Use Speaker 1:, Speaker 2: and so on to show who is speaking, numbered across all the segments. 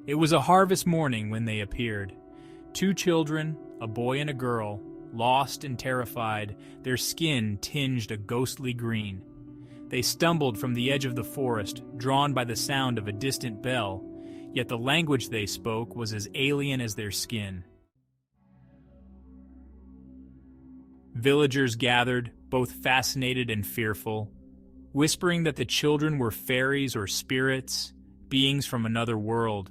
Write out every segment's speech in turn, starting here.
Speaker 1: It was a harvest morning when they appeared. Two children, a boy and a girl, lost and terrified, their skin tinged a ghostly green. They stumbled from the edge of the forest, drawn by the sound of a distant bell, yet the language they spoke was as alien as their skin. Villagers gathered, both fascinated and fearful, whispering that the children were fairies or spirits, beings from another world.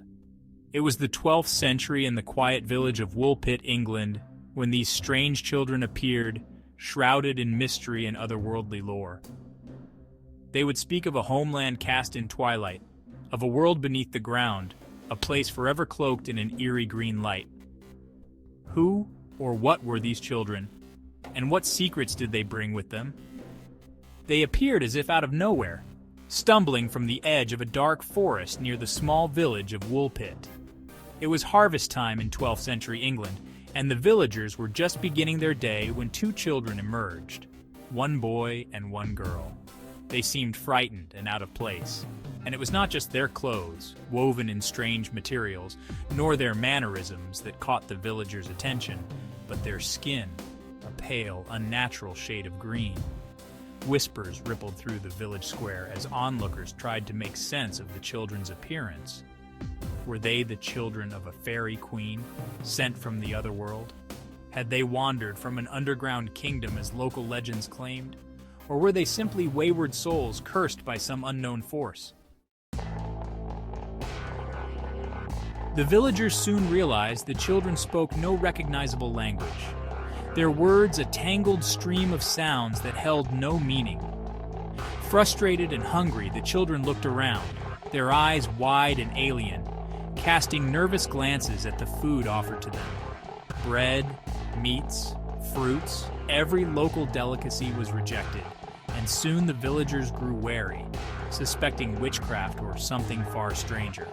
Speaker 1: It was the 12th century in the quiet village of Woolpit, England, when these strange children appeared, shrouded in mystery and otherworldly lore. They would speak of a homeland cast in twilight, of a world beneath the ground, a place forever cloaked in an eerie green light. Who or what were these children? And what secrets did they bring with them? They appeared as if out of nowhere, stumbling from the edge of a dark forest near the small village of Woolpit. It was harvest time in 12th century England, and the villagers were just beginning their day when two children emerged, one boy and one girl. They seemed frightened and out of place, and it was not just their clothes, woven in strange materials, nor their mannerisms that caught the villagers' attention, but their skin, a pale, unnatural shade of green. Whispers rippled through the village square as onlookers tried to make sense of the children's appearance. Were they the children of a fairy queen, sent from the other world? Had they wandered from an underground kingdom as local legends claimed? Or were they simply wayward souls cursed by some unknown force? The villagers soon realized the children spoke no recognizable language. Their words a tangled stream of sounds that held no meaning. Frustrated and hungry, the children looked around, their eyes wide and alien, casting nervous glances at the food offered to them. Bread, meats, fruits, every local delicacy was rejected, and soon the villagers grew wary, suspecting witchcraft or something far stranger.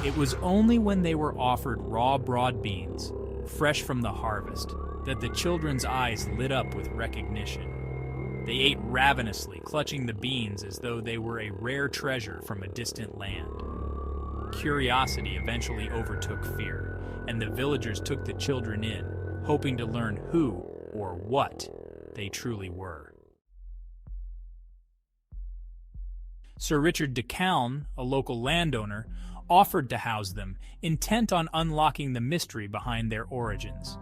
Speaker 1: It was only when they were offered raw broad beans, fresh from the harvest, that the children's eyes lit up with recognition. They ate ravenously, clutching the beans as though they were a rare treasure from a distant land. Curiosity eventually overtook fear, and the villagers took the children in, hoping to learn who or what they truly were. Sir Richard de Calne, a local landowner, offered to house them, intent on unlocking the mystery behind their origins.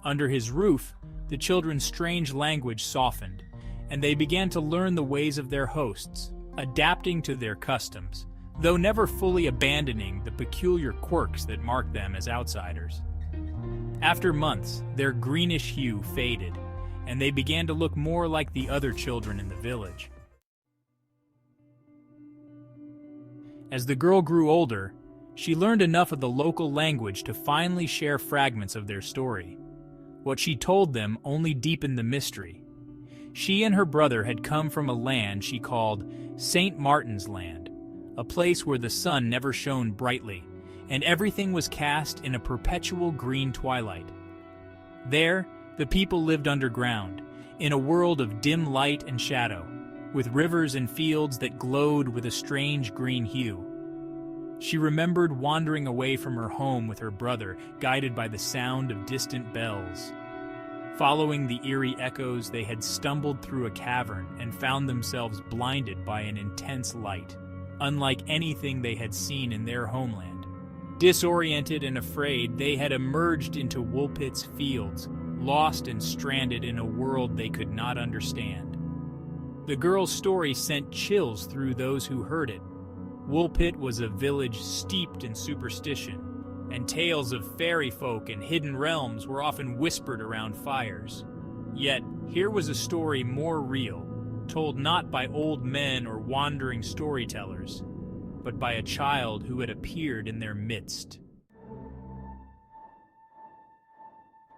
Speaker 1: Under his roof, the children's strange language softened, and they began to learn the ways of their hosts, adapting to their customs, though never fully abandoning the peculiar quirks that marked them as outsiders. After months, their greenish hue faded, and they began to look more like the other children in the village. As the girl grew older, she learned enough of the local language to finally share fragments of their story. What she told them only deepened the mystery. She and her brother had come from a land she called St. Martin's Land, a place where the sun never shone brightly, and everything was cast in a perpetual green twilight. There, the people lived underground, in a world of dim light and shadow, with rivers and fields that glowed with a strange green hue. She remembered wandering away from her home with her brother, guided by the sound of distant bells. Following the eerie echoes, they had stumbled through a cavern and found themselves blinded by an intense light, unlike anything they had seen in their homeland. Disoriented and afraid, they had emerged into Woolpit's fields, lost and stranded in a world they could not understand. The girl's story sent chills through those who heard it. Woolpit was a village steeped in superstition, and tales of fairy folk and hidden realms were often whispered around fires. Yet, here was a story more real, told not by old men or wandering storytellers, but by a child who had appeared in their midst.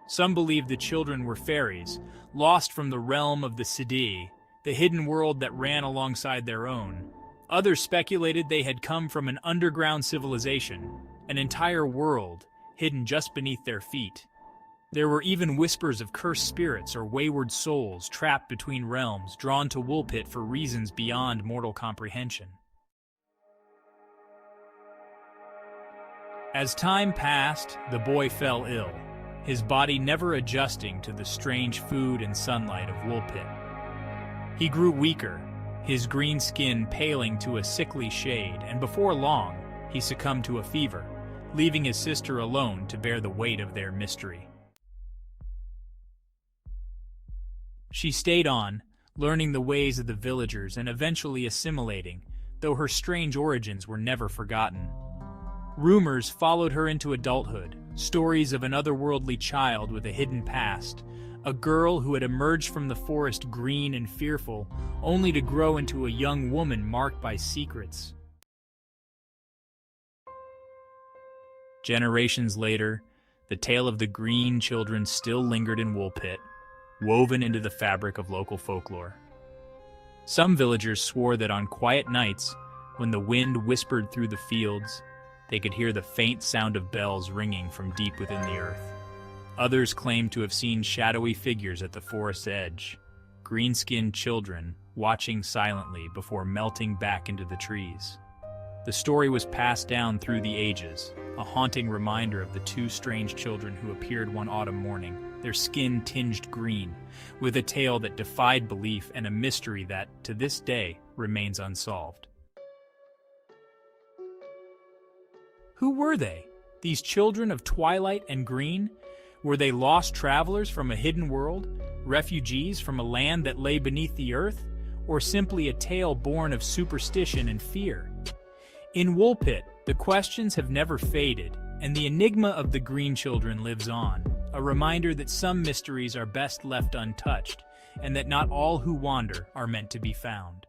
Speaker 1: Some believed the children were fairies, lost from the realm of the Siddhi, the hidden world that ran alongside their own. Others speculated they had come from an underground civilization, an entire world hidden just beneath their feet. There were even whispers of cursed spirits or wayward souls trapped between realms, drawn to Woolpit for reasons beyond mortal comprehension. As time passed, the boy fell ill, his body never adjusting to the strange food and sunlight of Woolpit. He grew weaker, his green skin paling to a sickly shade, and before long, he succumbed to a fever, leaving his sister alone to bear the weight of their mystery. She stayed on, learning the ways of the villagers and eventually assimilating, though her strange origins were never forgotten. Rumors followed her into adulthood, stories of an otherworldly child with a hidden past, a girl who had emerged from the forest green and fearful, only to grow into a young woman marked by secrets. Generations later, the tale of the green children still lingered in Woolpit, woven into the fabric of local folklore. Some villagers swore that on quiet nights, when the wind whispered through the fields, they could hear the faint sound of bells ringing from deep within the earth. Others claimed to have seen shadowy figures at the forest's edge, green-skinned children watching silently before melting back into the trees. The story was passed down through the ages, a haunting reminder of the two strange children who appeared one autumn morning, their skin tinged green, with a tale that defied belief and a mystery that, to this day, remains unsolved. Who were they? These children of twilight and green? Were they lost travelers from a hidden world, refugees from a land that lay beneath the earth, or simply a tale born of superstition and fear? In Woolpit, the questions have never faded, and the enigma of the green children lives on, a reminder that some mysteries are best left untouched, and that not all who wander are meant to be found.